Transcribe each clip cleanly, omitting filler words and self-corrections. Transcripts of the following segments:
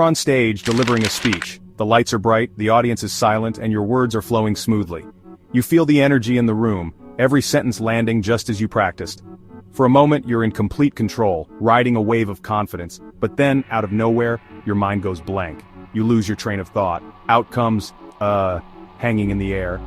you're on stage delivering a speech. The lights are bright, the audience is silent, and your words are flowing smoothly. You feel the energy in the room, every sentence landing just as you practiced. For a moment, you're in complete control, riding a wave of confidence, but then, out of nowhere, your mind goes blank. You lose your train of thought. Out comes, hanging in the air.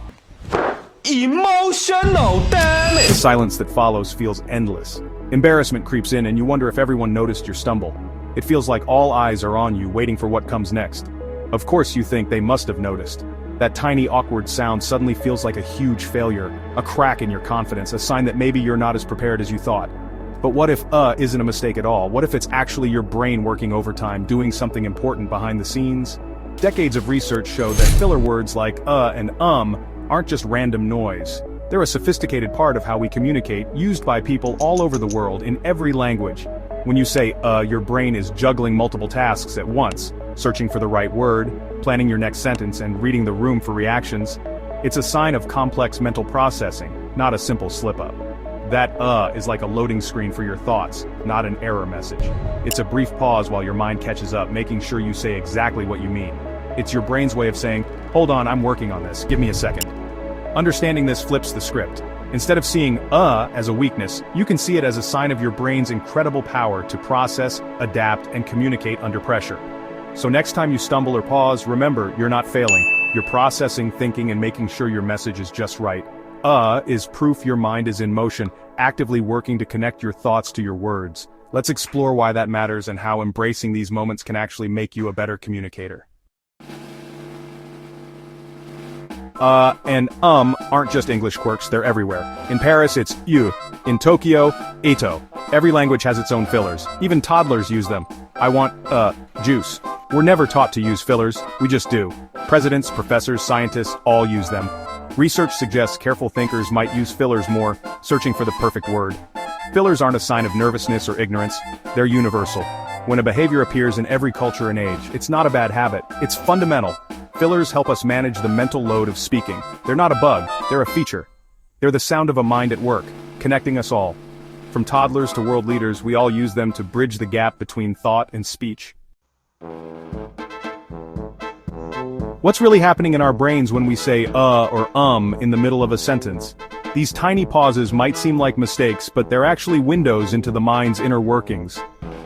Emotional damage! The silence that follows feels endless. Embarrassment creeps in and you wonder if everyone noticed your stumble. It feels like all eyes are on you, waiting for what comes next. Of course you think they must have noticed. That tiny awkward sound suddenly feels like a huge failure, a crack in your confidence, a sign that maybe you're not as prepared as you thought. But what if isn't a mistake at all? What if it's actually your brain working overtime, doing something important behind the scenes? Decades of research show that filler words like and aren't just random noise. They're a sophisticated part of how we communicate, used by people all over the world in every language. When you say your brain is juggling multiple tasks at once, searching for the right word, planning your next sentence, and reading the room for reactions. It's a sign of complex mental processing, not a simple slip-up. That is like a loading screen for your thoughts, not an error message. It's a brief pause while your mind catches up, making sure you say exactly what you mean. It's your brain's way of saying, hold on, I'm working on this, give me a second. Understanding this flips the script. Instead of seeing as a weakness, you can see it as a sign of your brain's incredible power to process, adapt, and communicate under pressure. So next time you stumble or pause, remember, you're not failing. You're processing, thinking, and making sure your message is just right. Is proof your mind is in motion, actively working to connect your thoughts to your words. Let's explore why that matters and how embracing these moments can actually make you a better communicator. And aren't just English quirks, they're everywhere. In Paris, it's you. In Tokyo, ito. Every language has its own fillers. Even toddlers use them. I want, juice. We're never taught to use fillers, we just do. Presidents, professors, scientists, all use them. Research suggests careful thinkers might use fillers more, searching for the perfect word. Fillers aren't a sign of nervousness or ignorance, they're universal. When a behavior appears in every culture and age, it's not a bad habit, it's fundamental. Fillers help us manage the mental load of speaking. They're not a bug, they're a feature. They're the sound of a mind at work, connecting us all. From toddlers to world leaders, we all use them to bridge the gap between thought and speech. What's really happening in our brains when we say or in the middle of a sentence? These tiny pauses might seem like mistakes, but they're actually windows into the mind's inner workings.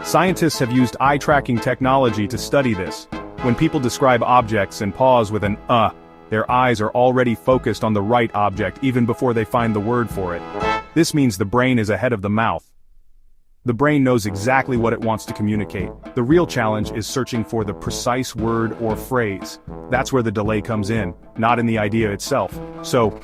Scientists have used eye-tracking technology to study this. When people describe objects and pause with an their eyes are already focused on the right object even before they find the word for it. This means the brain is ahead of the mouth. The brain knows exactly what it wants to communicate. The real challenge is searching for the precise word or phrase. That's where the delay comes in, not in the idea itself. So,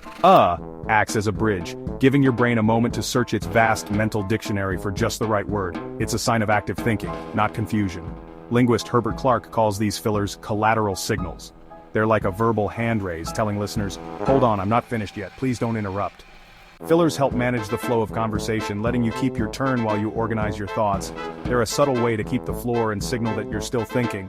acts as a bridge, giving your brain a moment to search its vast mental dictionary for just the right word. It's a sign of active thinking, not confusion. Linguist Herbert Clark calls these fillers collateral signals. They're like a verbal hand raise telling listeners, hold on, I'm not finished yet, please don't interrupt. Fillers help manage the flow of conversation, letting you keep your turn while you organize your thoughts. They're a subtle way to keep the floor and signal that you're still thinking.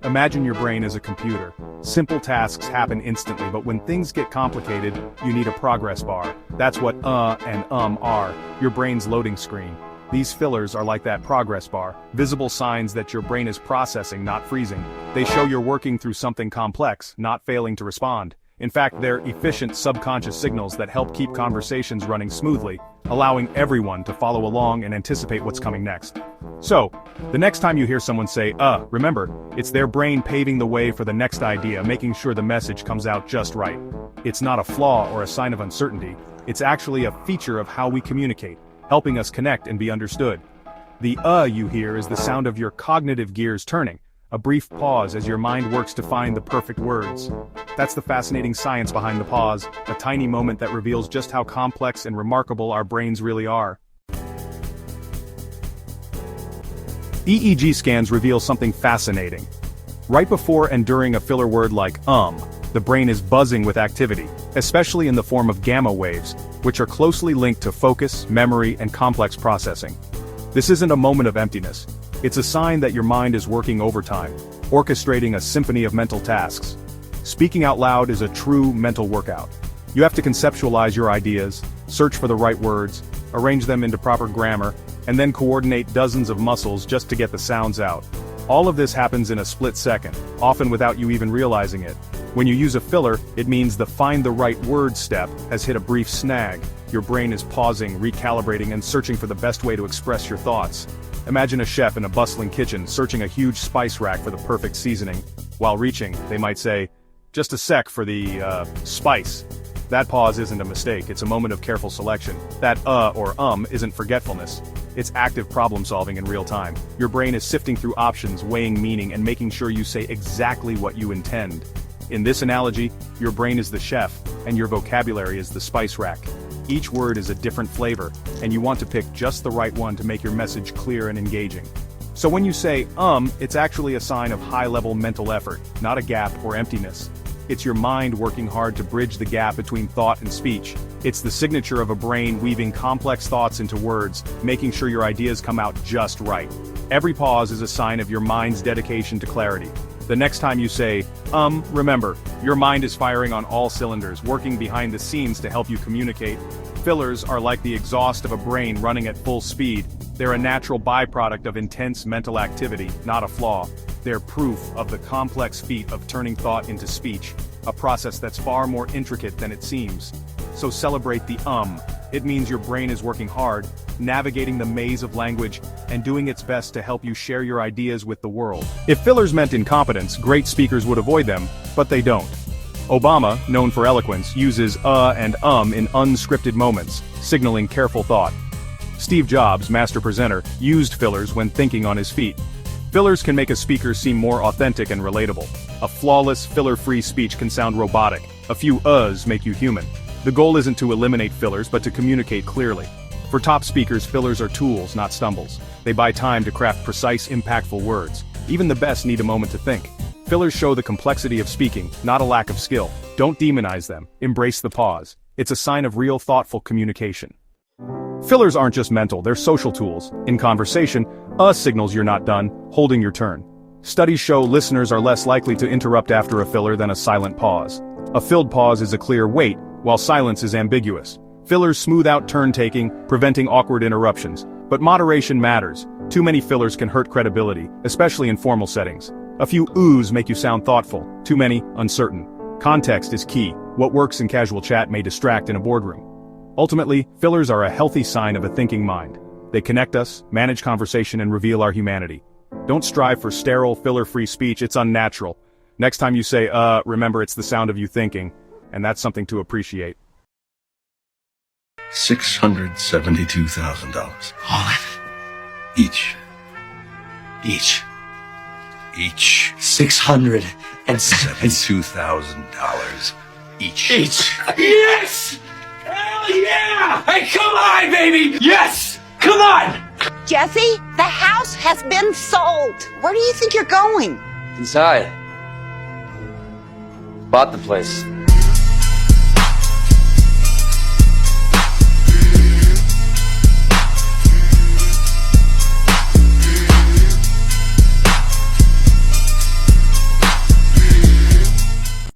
Imagine your brain as a computer. Simple tasks happen instantly, but when things get complicated, you need a progress bar. That's what and are, your brain's loading screen. These fillers are like that progress bar, visible signs that your brain is processing, not freezing. They show you're working through something complex, not failing to respond. In fact, they're efficient subconscious signals that help keep conversations running smoothly, allowing everyone to follow along and anticipate what's coming next. So, the next time you hear someone say, remember, it's their brain paving the way for the next idea, making sure the message comes out just right. It's not a flaw or a sign of uncertainty, it's actually a feature of how we communicate, helping us connect and be understood. The you hear is the sound of your cognitive gears turning, a brief pause as your mind works to find the perfect words. That's the fascinating science behind the pause, a tiny moment that reveals just how complex and remarkable our brains really are. EEG scans reveal something fascinating. Right before and during a filler word like the brain is buzzing with activity, especially in the form of gamma waves, which are closely linked to focus, memory, and complex processing. This isn't a moment of emptiness. It's a sign that your mind is working overtime, orchestrating a symphony of mental tasks. Speaking out loud is a true mental workout. You have to conceptualize your ideas, search for the right words, arrange them into proper grammar, and then coordinate dozens of muscles just to get the sounds out. All of this happens in a split second, often without you even realizing it. When you use a filler, it means the find the right word step has hit a brief snag. Your brain is pausing, recalibrating, and searching for the best way to express your thoughts. Imagine a chef in a bustling kitchen searching a huge spice rack for the perfect seasoning. While reaching, they might say, "Just a sec for the, spice." That pause isn't a mistake, it's a moment of careful selection. That or isn't forgetfulness. It's active problem solving in real time. Your brain is sifting through options, weighing meaning, and making sure you say exactly what you intend. In this analogy, your brain is the chef, and your vocabulary is the spice rack. Each word is a different flavor, and you want to pick just the right one to make your message clear and engaging. So when you say, it's actually a sign of high-level mental effort, not a gap or emptiness. It's your mind working hard to bridge the gap between thought and speech. It's the signature of a brain weaving complex thoughts into words, making sure your ideas come out just right. Every pause is a sign of your mind's dedication to clarity. The next time you say, remember, your mind is firing on all cylinders, working behind the scenes to help you communicate. Fillers are like the exhaust of a brain running at full speed. They're a natural byproduct of intense mental activity, not a flaw. They're proof of the complex feat of turning thought into speech, a process that's far more intricate than it seems. So celebrate the It means your brain is working hard, navigating the maze of language, and doing its best to help you share your ideas with the world. If fillers meant incompetence, great speakers would avoid them, but they don't. Obama, known for eloquence, uses and in unscripted moments, signaling careful thought. Steve Jobs, master presenter, used fillers when thinking on his feet. Fillers can make a speaker seem more authentic and relatable. A flawless, filler-free speech can sound robotic. A few uhs make you human. The goal isn't to eliminate fillers, but to communicate clearly. For top speakers, fillers are tools, not stumbles. They buy time to craft precise, impactful words. Even the best need a moment to think. Fillers show the complexity of speaking, not a lack of skill. Don't demonize them. Embrace the pause. It's a sign of real, thoughtful communication. Fillers aren't just mental, they're social tools. In conversation, signals you're not done, holding your turn. Studies show listeners are less likely to interrupt after a filler than a silent pause. A filled pause is a clear wait, while silence is ambiguous. Fillers smooth out turn-taking, preventing awkward interruptions. But moderation matters. Too many fillers can hurt credibility, especially in formal settings. A few oohs make you sound thoughtful, too many, uncertain. Context is key. What works in casual chat may distract in a boardroom. Ultimately, fillers are a healthy sign of a thinking mind. They connect us, manage conversation, and reveal our humanity. Don't strive for sterile, filler-free speech, it's unnatural. Next time you say, remember it's the sound of you thinking, and that's something to appreciate. $672,000. All in? Each. Each. $672,000 each. Yes! Hell yeah! Hey, come on, baby! Yes! Come on! Jesse, the house has been sold. Where do you think you're going? Inside. Bought the place.